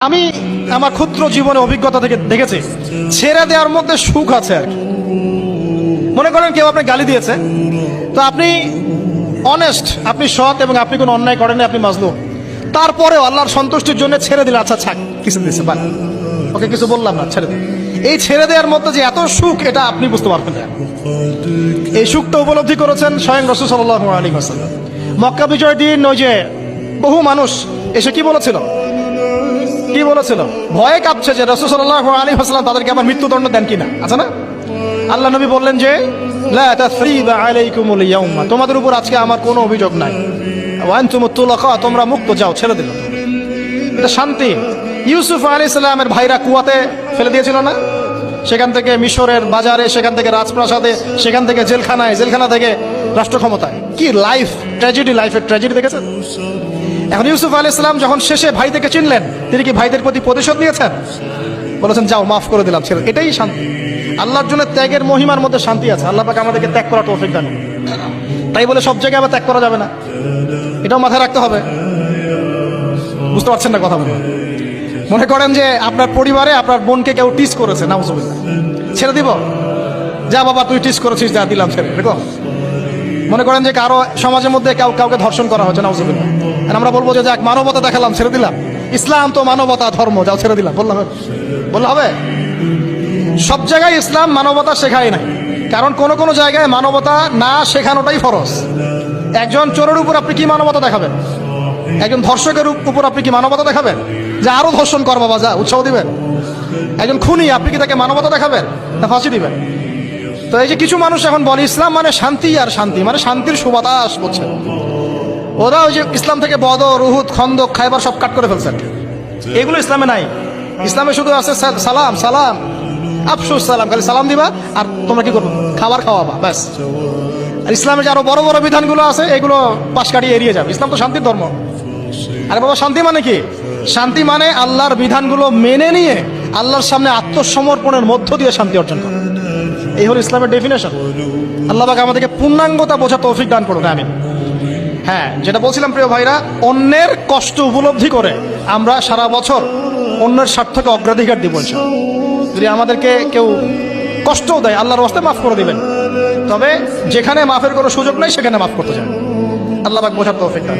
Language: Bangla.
আমি আমার ক্ষুদ্র জীবনে অভিজ্ঞতা থেকে দেখেছি ছেড়ে দেওয়ার মধ্যে সুখ আছে আর কি। মনে করেন কেউ আপনি গালি দিয়েছে, তো আপনি অনেস্ট, আপনি সৎ এবং আপনি কোনো অন্যায় করেননি, আপনি মাজলুম, তারপরেও আল্লাহর সন্তুষ্টির জন্য ছেড়ে দিলে, আচ্ছা ছাক, কিছু দিচ্ছে বাদ, ওকে কিছু বললাম না, ছেড়ে দিন। এই ছেড়ে দেওয়ার মধ্যে যে এত সুখ, এটা আপনি বুঝতে পারবেন না। এই সুখটা উপলব্ধি করেছেন স্বয়ং রাসূল সাল্লাল্লাহু আলাইহি ওয়াসাল্লাম। মক্কা বিজয়ের দিন ওই যে বহু মানুষ এসে কি বলেছিল, ভয়ে কাঁপছে যে রাসূল সাল্লাল্লাহু আলাইহি ওয়াসাল্লাম তাদেরকে আবার মৃত্যুদণ্ড দেন কিনা, আছে না? আল্লাহ নবী বললেন যে লা তাসরিবা আলাইকুমুল ইয়াউমা, তোমাদের উপর আজকে আমার কোনো অভিযোগ নাই, ওয়া আনতুমুত তুলাকা, তোমরা মুক্ত, যাও, ছেড়ে দিল। এটা শান্তি। ইউসুফ আলাইহিস সালামের ভাইরা কুয়াতে ফেলে দিয়েছিল না, সেখান থেকে মিশরের বাজারে, সেখান থেকে রাজপ্রাসাদে, সেখান থেকে জেলখানায়, জেলখানা থেকে রাষ্ট্র ক্ষমতায়। কি লাইফ, ট্র্যাজেডি, লাইফের ট্র্যাজেডি দেখেছেন? এখন ইউসুফ আলাইহিস সালাম যখন শেষে ভাইদেরকে চিনলেন, তিনি কি ভাইদের প্রতি প্রতিশোধ নিয়েছেন? বলেছেন যাও, মাফ করে দিলাম, ছেড়ে। এটাই শান্তি। আল্লাহর জন্য ত্যাগের মহিমার মধ্যে শান্তি আছে। আল্লাহ পাক আমাদেরকে ত্যাগ করার তৌফিক দান। তাই বলে সব জায়গায় আবার ত্যাগ করা যাবে না, এটাও মাথায় রাখতে হবে। বুঝতে পারছেন না কথা বলে? মনে করেন যে আপনার পরিবারে আপনার বোনকে কেউ টিস করেছে, নাউজুবিল্লাহ, ছেড়ে দিব? যা বাবা, তুই টিস করেছিস, যা, দিলাম, ছেড়ে। দেখো, মনে করেন যে কারো সমাজের মধ্যে কাউকে ধর্ষণ করা হচ্ছে, নাউজুবিল্লাহ, আর আমরা বলবো যে যাক, মানবতা দেখালাম, ছেড়ে দিলাম, ইসলাম তো মানবতা ধর্ম, যাও, ছেড়ে দিলাম, বললে হবে? সব জায়গায় ইসলাম মানবতা শেখায় নাই, কারণ কোন জায়গায় মানবতা না শেখানোটাই ফরজ। একজন চোরের উপর আপনি কি মানবতা দেখাবেন? একজন ধর্ষকের উপর আপনি কি মানবতা দেখাবেন যে আরো ধর্ষণ কর বাবা, যা, উৎসাহ দিবেন? একজন খুনি, আপনি কি তাকে মানবতা দেখাবেন না ফাঁসি দিবেন? তো এই যে কিছু মানুষ এখন বলে ইসলাম মানে শান্তি, আর শান্তি মানে শান্তির সুবাতাস বলছে। ওরা ওই যে ইসলাম থেকে বদর, উহুদ, খন্দক, খায়বার সব কাট করে ফেলছেন। এগুলো ইসলামে নাই। ইসলামে শুধু আছে সালাম, সালাম, আফসুস সালাম, খালি সালাম দিবা আর তোমরা কি করবো, খাবার খাওয়াবা, ব্যাস। আর ইসলামের যে আরো বড় বড় বিধানগুলো আছে, এগুলো পাশ কাটিয়ে এড়িয়ে যাবে। ইসলাম তো শান্তির ধর্ম। আরে বাবা, শান্তি মানে কি? শান্তি মানে আল্লাহর বিধানগুলো মেনে নিয়ে আল্লাহর সামনে আত্মসমর্পণের মধ্য দিয়ে শান্তি অর্জন করা। এই হলো ইসলামের ডেফিনেশন। আল্লাহ পাক আমাদেরকে পূর্ণাঙ্গতা বোঝার তৌফিক দান করুন, আমিন। হ্যাঁ, যেটা বলছিলাম প্রিয় ভাইরা, অন্যের কষ্ট উপলব্ধি করে আমরা সারা বছর অন্যের স্বার্থকে অগ্রাধিকার দিব। যদি আমাদেরকে কেউ কষ্টও দেয়, আল্লাহর ওয়াস্তে মাফ করে দিবেন, তবে যেখানে মাফের কোনো সুযোগ নেই সেখানে মাফ করতে চান। আল্লাহ পাক বোঝার তৌফিক দান।